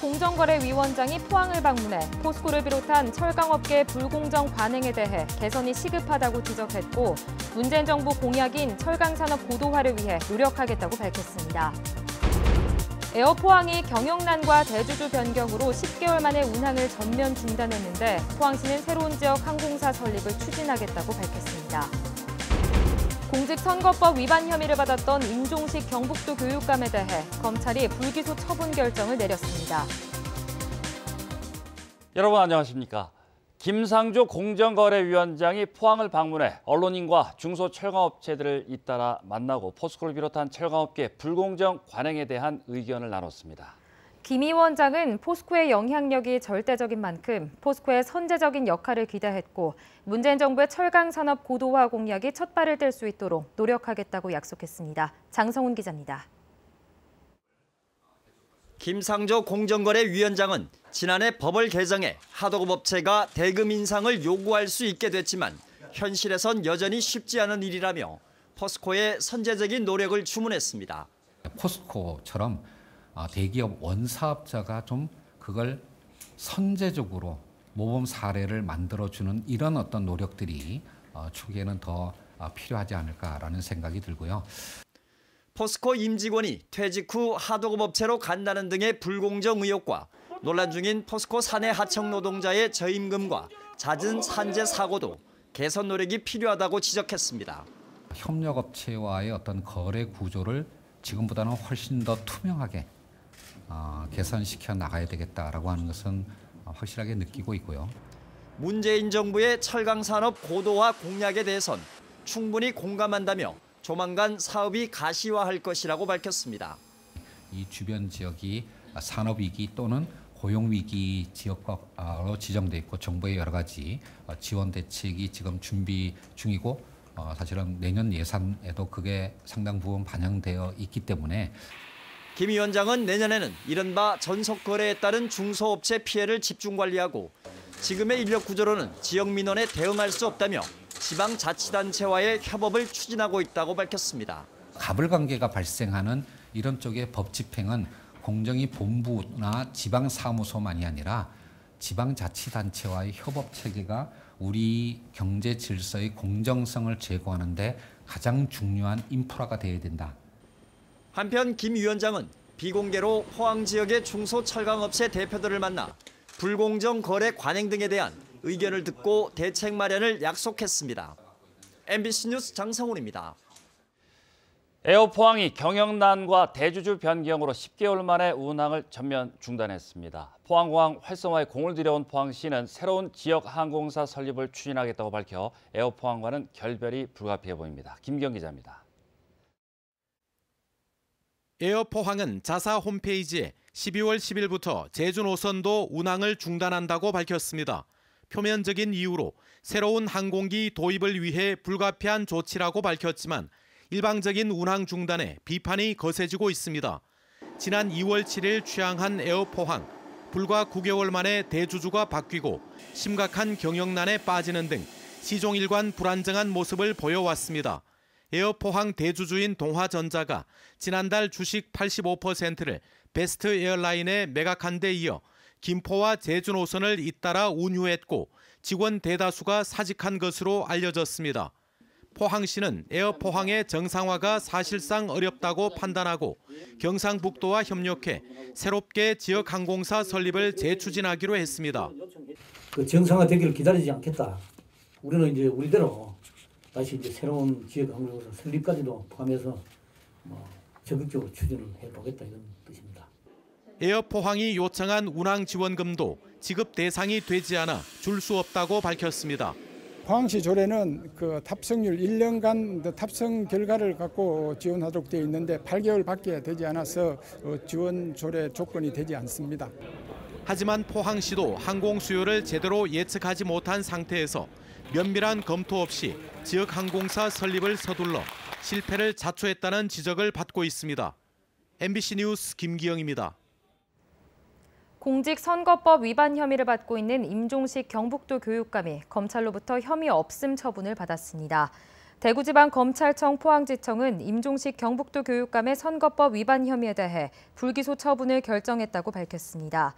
공정거래위원장이 포항을 방문해 포스코를 비롯한 철강업계의 불공정 관행에 대해 개선이 시급하다고 지적했고 문재인 정부 공약인 철강산업 고도화를 위해 노력하겠다고 밝혔습니다. 에어포항이 경영난과 대주주 변경으로 10개월 만에 운항을 전면 중단했는데 포항시는 새로운 지역 항공사 설립을 추진하겠다고 밝혔습니다. 공직선거법 위반 혐의를 받았던 임종식 경북도 교육감에 대해 검찰이 불기소 처분 결정을 내렸습니다. 여러분 안녕하십니까? 김상조 공정거래위원장이 포항을 방문해 언론인과 중소철강업체들을 잇따라 만나고 포스코를 비롯한 철강업계 불공정 관행에 대한 의견을 나눴습니다. 김 위원장은 포스코의 영향력이 절대적인 만큼 포스코의 선제적인 역할을 기대했고 문재인 정부의 철강산업 고도화 공약이 첫 발을 뗄 수 있도록 노력하겠다고 약속했습니다. 장성훈 기자입니다. 김상조 공정거래위원장은 지난해 법을 개정해 하도급 업체가 대금 인상을 요구할 수 있게 됐지만 현실에선 여전히 쉽지 않은 일이라며 포스코의 선제적인 노력을 주문했습니다. 포스코처럼 대기업 원사업자가 좀 그걸 선제적으로 모범 사례를 만들어주는 이런 어떤 노력들이 추후에는 더 필요하지 않을까라는 생각이 들고요. 포스코 임직원이 퇴직 후 하도급 업체로 간다는 등의 불공정 의혹과 논란 중인 포스코 사내 하청 노동자의 저임금과 잦은 산재 사고도 개선 노력이 필요하다고 지적했습니다. 협력업체와의 어떤 거래 구조를 지금보다는 훨씬 더 투명하게 개선시켜 나가야 되겠다라고 하는 것은 확실하게 느끼고 있고요. 문재인 정부의 철강산업 고도화 공약에 대해선 충분히 공감한다며 조만간 사업이 가시화할 것이라고 밝혔습니다. 이 주변 지역이 산업위기 또는 고용위기 지역으로 지정돼 있고 정부의 여러 가지 지원 대책이 지금 준비 중이고 사실은 내년 예산에도 그게 상당 부분 반영되어 있기 때문에 김 위원장은 내년에는 이른바 전속 거래에 따른 중소업체 피해를 집중 관리하고 지금의 인력 구조로는 지역 민원에 대응할 수 없다며 지방자치단체와의 협업을 추진하고 있다고 밝혔습니다. 가불관계가 발생하는 이런 쪽의 법 집행은 공정위 본부나 지방사무소만이 아니라 지방자치단체와의 협업 체계가 우리 경제 질서의 공정성을 제고하는 데 가장 중요한 인프라가 되어야 된다. 한편 김 위원장은 비공개로 포항 지역의 중소철강업체 대표들을 만나 불공정 거래 관행 등에 대한 의견을 듣고 대책 마련을 약속했습니다. MBC 뉴스 장성훈입니다. 에어포항이 경영난과 대주주 변경으로 10개월 만에 운항을 전면 중단했습니다. 포항공항 활성화에 공을 들여온 포항시는 새로운 지역 항공사 설립을 추진하겠다고 밝혀 에어포항과는 결별이 불가피해 보입니다. 김경 기자입니다. 에어포항은 자사 홈페이지에 12월 10일부터 제주 노선도 운항을 중단한다고 밝혔습니다. 표면적인 이유로 새로운 항공기 도입을 위해 불가피한 조치라고 밝혔지만 일방적인 운항 중단에 비판이 거세지고 있습니다. 지난 2월 7일 취항한 에어포항, 불과 9개월 만에 대주주가 바뀌고 심각한 경영난에 빠지는 등 시종일관 불안정한 모습을 보여왔습니다. 에어포항 대주주인 동화전자가 지난달 주식 85%를 베스트 에어라인에 매각한 데 이어 김포와 제주 노선을 잇따라 운유했고 직원 대다수가 사직한 것으로 알려졌습니다. 포항시는 에어포항의 정상화가 사실상 어렵다고 판단하고 경상북도와 협력해 새롭게 지역 항공사 설립을 재추진하기로 했습니다. 그 정상화되기를 기다리지 않겠다. 우리는 이제 우리대로 다시 이제 새로운 지역 항공사 설립까지도 포함해서 적극적으로 추진을 해보겠다 이런 뜻입니다. 에어포항이 요청한 운항 지원금도 지급 대상이 되지 않아 줄 수 없다고 밝혔습니다. 포항시 조례는 그 탑승률 1년간 탑승 결과를 갖고 지원하도록 되어 있는데 8개월밖에 되지 않아서 지원 조례 조건이 되지 않습니다. 하지만 포항시도 항공 수요를 제대로 예측하지 못한 상태에서 면밀한 검토 없이 지역 항공사 설립을 서둘러 실패를 자초했다는 지적을 받고 있습니다. MBC 뉴스 김기영입니다. 공직선거법 위반 혐의를 받고 있는 임종식 경북도 교육감이 검찰로부터 혐의 없음 처분을 받았습니다. 대구지방검찰청 포항지청은 임종식 경북도 교육감의 선거법 위반 혐의에 대해 불기소 처분을 결정했다고 밝혔습니다.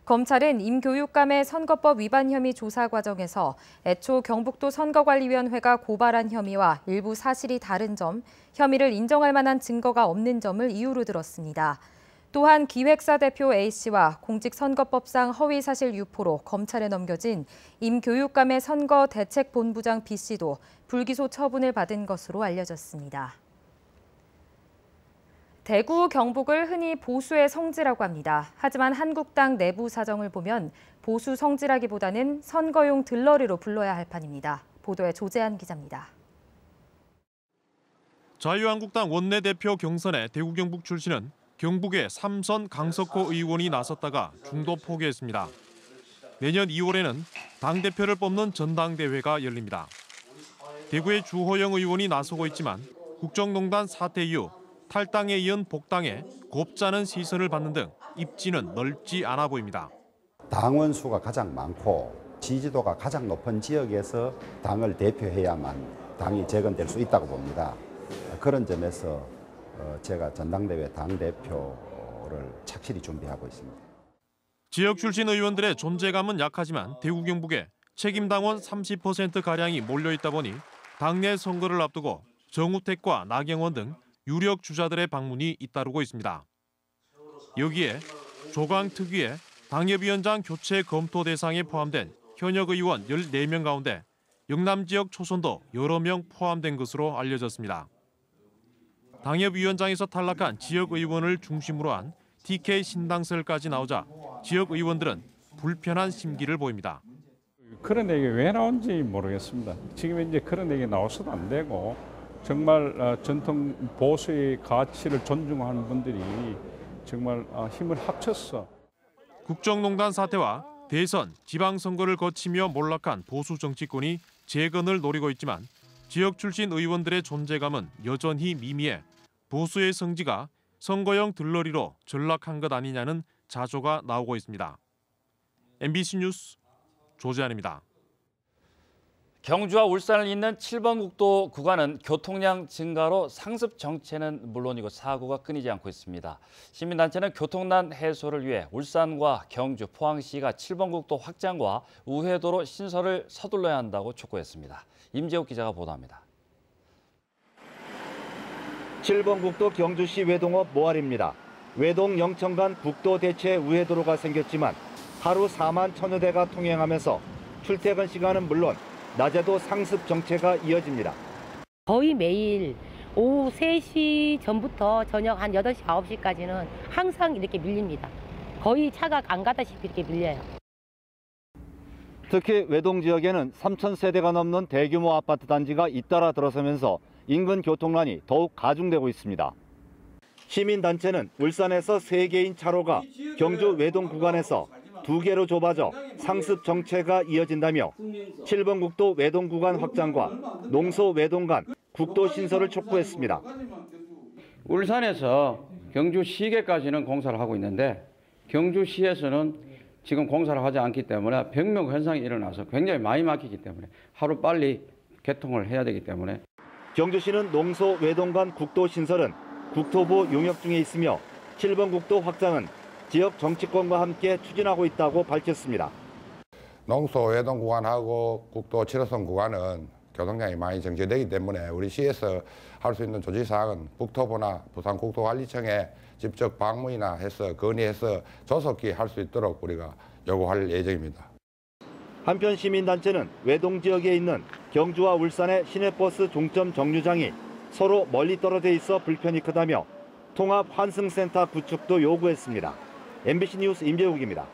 검찰은 임 교육감의 선거법 위반 혐의 조사 과정에서 애초 경북도 선거관리위원회가 고발한 혐의와 일부 사실이 다른 점, 혐의를 인정할 만한 증거가 없는 점을 이유로 들었습니다. 또한 기획사 대표 A씨와 공직선거법상 허위사실 유포로 검찰에 넘겨진 임 교육감의 선거대책본부장 B씨도 불기소 처분을 받은 것으로 알려졌습니다. 대구, 경북을 흔히 보수의 성지라고 합니다. 하지만 한국당 내부 사정을 보면 보수 성지라기보다는 선거용 들러리로 불러야 할 판입니다. 보도에 조재한 기자입니다. 자유한국당 원내대표 경선에 대구 경북 출신은 경북의 3선 강석호 의원이 나섰다가 중도 포기했습니다. 내년 2월에는 당대표를 뽑는 전당대회가 열립니다. 대구의 주호영 의원이 나서고 있지만 국정농단 사태 이후 탈당에 이은 복당에 곱잖은 시선을 받는 등 입지는 넓지 않아 보입니다. 당원 수가 가장 많고 지지도가 가장 높은 지역에서 당을 대표해야만 당이 재건될 수 있다고 봅니다. 그런 점에서 제가 전당대회 당대표를 착실히 준비하고 있습니다. 지역 출신 의원들의 존재감은 약하지만 대구 경북에 책임당원 30%가량이 몰려있다 보니 당내 선거를 앞두고 정우택과 나경원 등 유력 주자들의 방문이 잇따르고 있습니다. 여기에 조강 특위에 당협위원장 교체 검토 대상에 포함된 현역 의원 14명 가운데 영남 지역 초선도 여러 명 포함된 것으로 알려졌습니다. 당협위원장에서 탈락한 지역 의원을 중심으로 한 TK 신당설까지 나오자 지역 의원들은 불편한 심기를 보입니다. 그런 얘기 왜 나온지 모르겠습니다. 지금 이제 그런 얘기 나와서도 안 되고 정말 전통 보수의 가치를 존중하는 분들이 정말 힘을 합쳤어. 국정농단 사태와 대선, 지방선거를 거치며 몰락한 보수 정치권이 재건을 노리고 있지만 지역 출신 의원들의 존재감은 여전히 미미해 보수의 성지가 선거용 들러리로 전락한 것 아니냐는 자조가 나오고 있습니다. MBC 뉴스 조재환입니다. 경주와 울산을 잇는 7번 국도 구간은 교통량 증가로 상습 정체는 물론이고 사고가 끊이지 않고 있습니다. 시민단체는 교통난 해소를 위해 울산과 경주, 포항시가 7번 국도 확장과 우회도로 신설을 서둘러야 한다고 촉구했습니다. 임재욱 기자가 보도합니다. 7번 국도 경주시 외동읍 모알입니다. 외동 영천 간 국도 대체 우회도로가 생겼지만 하루 4만 1,000여 대가 통행하면서 출퇴근 시간은 물론 낮에도 상습 정체가 이어집니다. 거의 매일 오후 3시 전부터 저녁 한 8시, 9시까지는 항상 이렇게 밀립니다. 거의 차가 안 가다시피 이렇게 밀려요. 특히 외동 지역에는 3,000세대가 넘는 대규모 아파트 단지가 잇따라 들어서면서 인근 교통난이 더욱 가중되고 있습니다. 시민단체는 울산에서 3개인 차로가 경주 외동 구간에서 2개로 좁아져 상습 정체가 이어진다며 7번 국도 외동 구간 확장과 농소 외동 간 국도 신설을 촉구했습니다. 울산에서 경주시계까지는 공사를 하고 있는데 경주시에서는 지금 공사를 하지 않기 때문에 병목 현상이 일어나서 굉장히 많이 막히기 때문에 하루 빨리 개통을 해야 되기 때문에 경주시는 농소 외동 간 국도 신설은 국토부 용역 중에 있으며 7번 국도 확장은 지역 정치권과 함께 추진하고 있다고 밝혔습니다. 농소 외동 구간하고 국도 7호선 구간은 교통량이 많이 정체되기 때문에 우리 시에서 할 수 있는 조치사항은 국토부나 부산국토관리청에 직접 방문이나 해서 건의해서 조속히 할 수 있도록 우리가 요구할 예정입니다. 한편 시민단체는 외동 지역에 있는 경주와 울산의 시내버스 종점 정류장이 서로 멀리 떨어져 있어 불편이 크다며 통합 환승센터 구축도 요구했습니다. MBC 뉴스 임재욱입니다.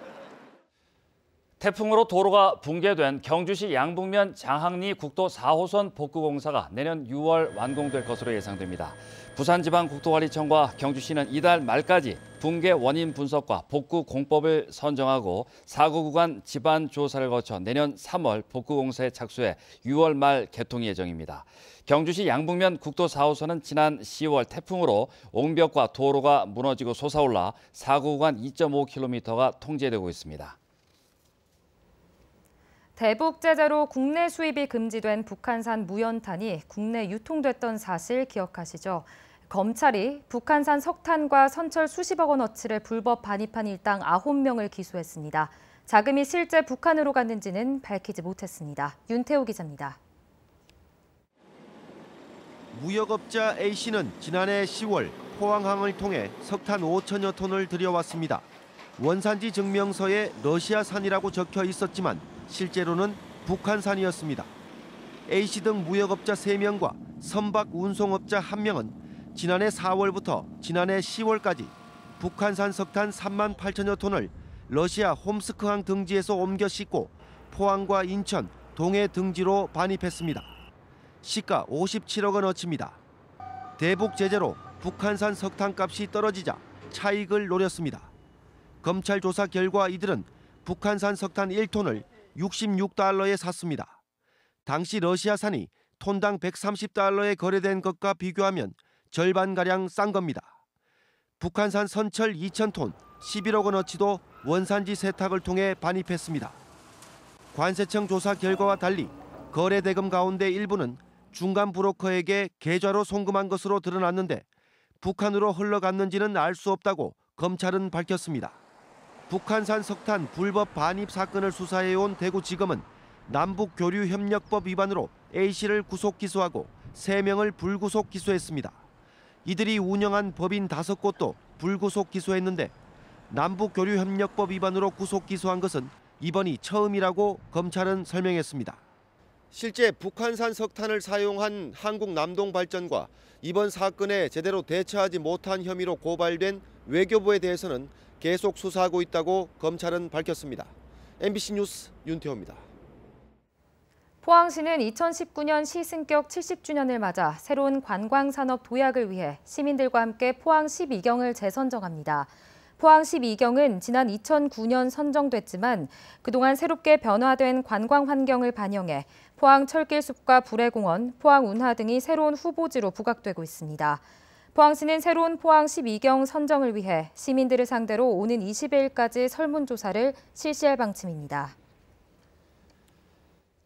태풍으로 도로가 붕괴된 경주시 양북면 장항리 국도 4호선 복구 공사가 내년 6월 완공될 것으로 예상됩니다. 부산지방국토관리청과 경주시는 이달 말까지 붕괴 원인 분석과 복구 공법을 선정하고 사고 구간 집안 조사를 거쳐 내년 3월 복구 공사에 착수해 6월 말 개통 예정입니다. 경주시 양북면 국도 4호선은 지난 10월 태풍으로 옹벽과 도로가 무너지고 솟아올라 사고 구간 2.5km가 통제되고 있습니다. 대북 제재로 국내 수입이 금지된 북한산 무연탄이 국내 유통됐던 사실 기억하시죠? 검찰이 북한산 석탄과 선철 수십억 원어치를 불법 반입한 일당 9명을 기소했습니다. 자금이 실제 북한으로 갔는지는 밝히지 못했습니다. 윤태호 기자입니다. 무역업자 A씨는 지난해 10월 포항항을 통해 석탄 5천여 톤을 들여왔습니다. 원산지 증명서에 러시아산이라고 적혀 있었지만 실제로는 북한산이었습니다. A씨 등 무역업자 3명과 선박 운송업자 1명은 지난해 4월부터 지난해 10월까지 북한산 석탄 3만 8천여 톤을 러시아 홈스크항 등지에서 옮겨 싣고 포항과 인천, 동해 등지로 반입했습니다. 시가 57억 원어치입니다. 대북 제재로 북한산 석탄값이 떨어지자 차익을 노렸습니다. 검찰 조사 결과 이들은 북한산 석탄 1톤을 66달러에 샀습니다. 당시 러시아산이 톤당 130달러에 거래된 것과 비교하면 절반가량 싼 겁니다. 북한산 선철 2,000톤 11억 원어치도 원산지 세탁을 통해 반입했습니다. 관세청 조사 결과와 달리 거래 대금 가운데 일부는 중간 브로커에게 계좌로 송금한 것으로 드러났는데 북한으로 흘러갔는지는 알 수 없다고 검찰은 밝혔습니다. 북한산 석탄 불법 반입 사건을 수사해온 대구지검은 남북교류협력법 위반으로 A씨를 구속 기소하고 3명을 불구속 기소했습니다. 이들이 운영한 법인 5곳도 불구속 기소했는데 남북교류협력법 위반으로 구속 기소한 것은 이번이 처음이라고 검찰은 설명했습니다. 실제 북한산 석탄을 사용한 한국남동발전과 이번 사건에 제대로 대처하지 못한 혐의로 고발된 외교부에 대해서는 계속 수사하고 있다고 검찰은 밝혔습니다. MBC 뉴스 윤태호입니다. 포항시는 2019년 시승격 70주년을 맞아 새로운 관광산업 도약을 위해 시민들과 함께 포항 12경을 재선정합니다. 포항 12경은 지난 2009년 선정됐지만 그동안 새롭게 변화된 관광 환경을 반영해 포항 철길숲과 불회공원, 포항 운하 등이 새로운 후보지로 부각되고 있습니다. 포항시는 새로운 포항 12경 선정을 위해 시민들을 상대로 오는 20일까지 설문조사를 실시할 방침입니다.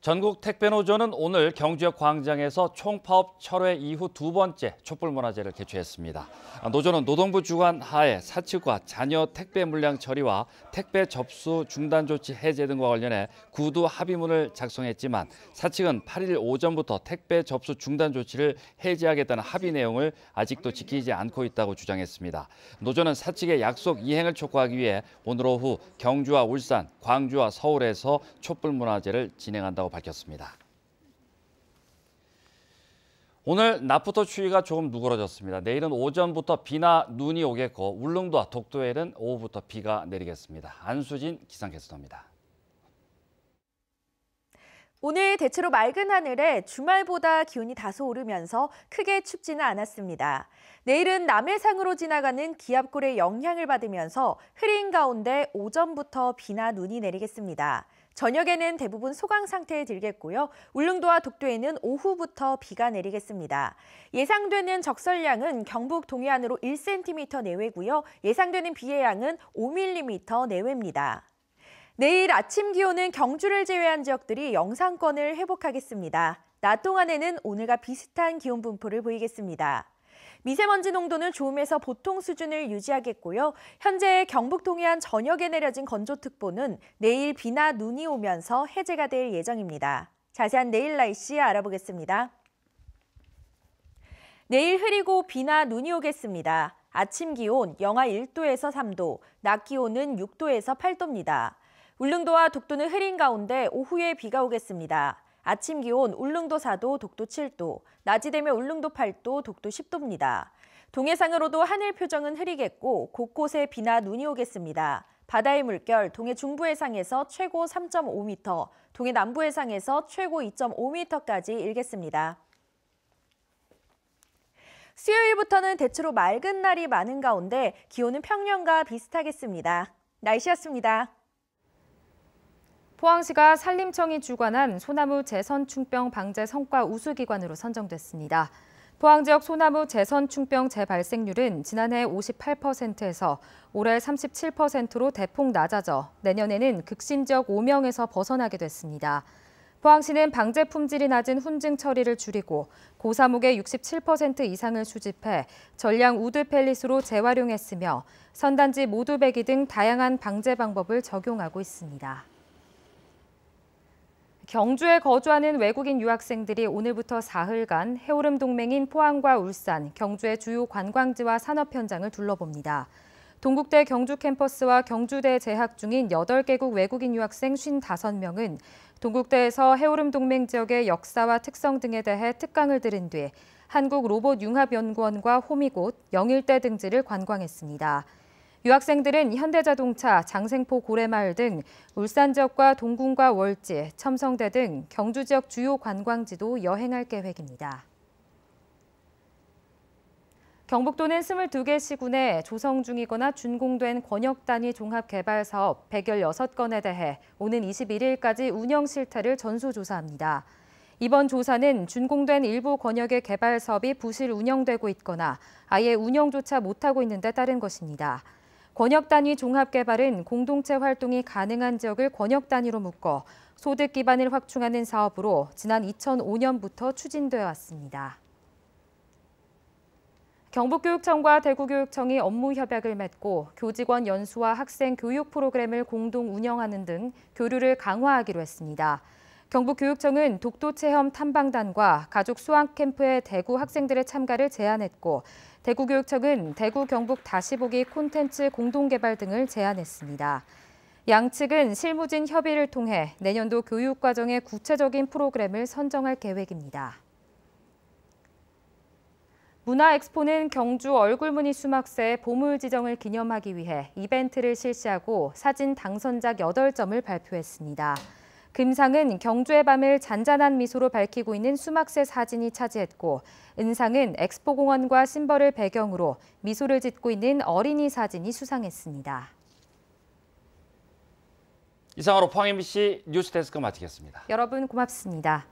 전국 택배노조는 오늘 경주역 광장에서 총파업 철회 이후 2번째 촛불문화제를 개최했습니다. 노조는 노동부 주관 하에 사측과 잔여 택배 물량 처리와 택배 접수 중단 조치 해제 등과 관련해 구두 합의문을 작성했지만 사측은 8일 오전부터 택배 접수 중단 조치를 해제하겠다는 합의 내용을 아직도 지키지 않고 있다고 주장했습니다. 노조는 사측의 약속 이행을 촉구하기 위해 오늘 오후 경주와 울산, 광주와 서울에서 촛불문화제를 진행한다고 밝혔습니다. 오늘 낮부터 추위가 조금 누그러졌습니다. 내일은 오전부터 비나 눈이 오겠고 울릉도와 독도에는 오후부터 비가 내리겠습니다. 안수진 기상캐스터입니다. 오늘 대체로 맑은 하늘에 주말보다 기온이 다소 오르면서 크게 춥지는 않았습니다. 내일은 남해상으로 지나가는 기압골의 영향을 받으면서 흐린 가운데 오전부터 비나 눈이 내리겠습니다. 저녁에는 대부분 소강 상태에 들겠고요. 울릉도와 독도에는 오후부터 비가 내리겠습니다. 예상되는 적설량은 경북 동해안으로 1cm 내외고요. 예상되는 비의 양은 5mm 내외입니다. 내일 아침 기온은 경주를 제외한 지역들이 영상권을 회복하겠습니다. 낮 동안에는 오늘과 비슷한 기온 분포를 보이겠습니다. 미세먼지 농도는 좋음에서 보통 수준을 유지하겠고요. 현재 경북 동해안 전역에 내려진 건조특보는 내일 비나 눈이 오면서 해제가 될 예정입니다. 자세한 내일 날씨 알아보겠습니다. 내일 흐리고 비나 눈이 오겠습니다. 아침 기온 영하 1도에서 3도, 낮 기온은 6도에서 8도입니다. 울릉도와 독도는 흐린 가운데 오후에 비가 오겠습니다. 아침 기온 울릉도 4도, 독도 7도, 낮이 되면 울릉도 8도, 독도 10도입니다. 동해상으로도 하늘 표정은 흐리겠고 곳곳에 비나 눈이 오겠습니다. 바다의 물결 동해 중부해상에서 최고 3.5m, 동해 남부해상에서 최고 2.5m까지 일겠습니다. 수요일부터는 대체로 맑은 날이 많은 가운데 기온은 평년과 비슷하겠습니다. 날씨였습니다. 포항시가 산림청이 주관한 소나무 재선충병 방제 성과 우수기관으로 선정됐습니다. 포항 지역 소나무 재선충병 재발생률은 지난해 58%에서 올해 37%로 대폭 낮아져 내년에는 극심 지역 5명에서 벗어나게 됐습니다. 포항시는 방제 품질이 낮은 훈증 처리를 줄이고 고사목의 67% 이상을 수집해 전량 우드 펠릿으로 재활용했으며 선단지 모두 배기 등 다양한 방제 방법을 적용하고 있습니다. 경주에 거주하는 외국인 유학생들이 오늘부터 사흘간 해오름 동맹인 포항과 울산, 경주의 주요 관광지와 산업 현장을 둘러봅니다. 동국대 경주 캠퍼스와 경주대에 재학 중인 8개국 외국인 유학생 55명은 동국대에서 해오름 동맹 지역의 역사와 특성 등에 대해 특강을 들은 뒤 한국로봇융합연구원과 호미곶, 영일대 등지를 관광했습니다. 유학생들은 현대자동차, 장생포 고래마을 등 울산 지역과 동궁과 월지, 첨성대 등 경주 지역 주요 관광지도 여행할 계획입니다. 경북도는 22개 시군에 조성 중이거나 준공된 권역단위 종합개발사업 116건에 대해 오는 21일까지 운영 실태를 전수조사합니다. 이번 조사는 준공된 일부 권역의 개발 사업이 부실 운영되고 있거나 아예 운영조차 못하고 있는 데 따른 것입니다. 권역 단위 종합개발은 공동체 활동이 가능한 지역을 권역 단위로 묶어 소득 기반을 확충하는 사업으로 지난 2005년부터 추진되어 왔습니다. 경북교육청과 대구교육청이 업무 협약을 맺고 교직원 연수와 학생 교육 프로그램을 공동 운영하는 등 교류를 강화하기로 했습니다. 경북교육청은 독도체험 탐방단과 가족 수학 캠프에 대구 학생들의 참가를 제안했고 대구교육청은 대구 경북 다시 보기 콘텐츠 공동개발 등을 제안했습니다. 양측은 실무진 협의를 통해 내년도 교육과정의 구체적인 프로그램을 선정할 계획입니다. 문화엑스포는 경주 얼굴무늬 수막새 보물 지정을 기념하기 위해 이벤트를 실시하고 사진 당선작 8점을 발표했습니다. 금상은 경주의 밤을 잔잔한 미소로 밝히고 있는 수막새 사진이 차지했고 은상은 엑스포공원과 심벌을 배경으로 미소를 짓고 있는 어린이 사진이 수상했습니다. 이상으로 포항 MBC 뉴스데스크 마치겠습니다. 여러분 고맙습니다.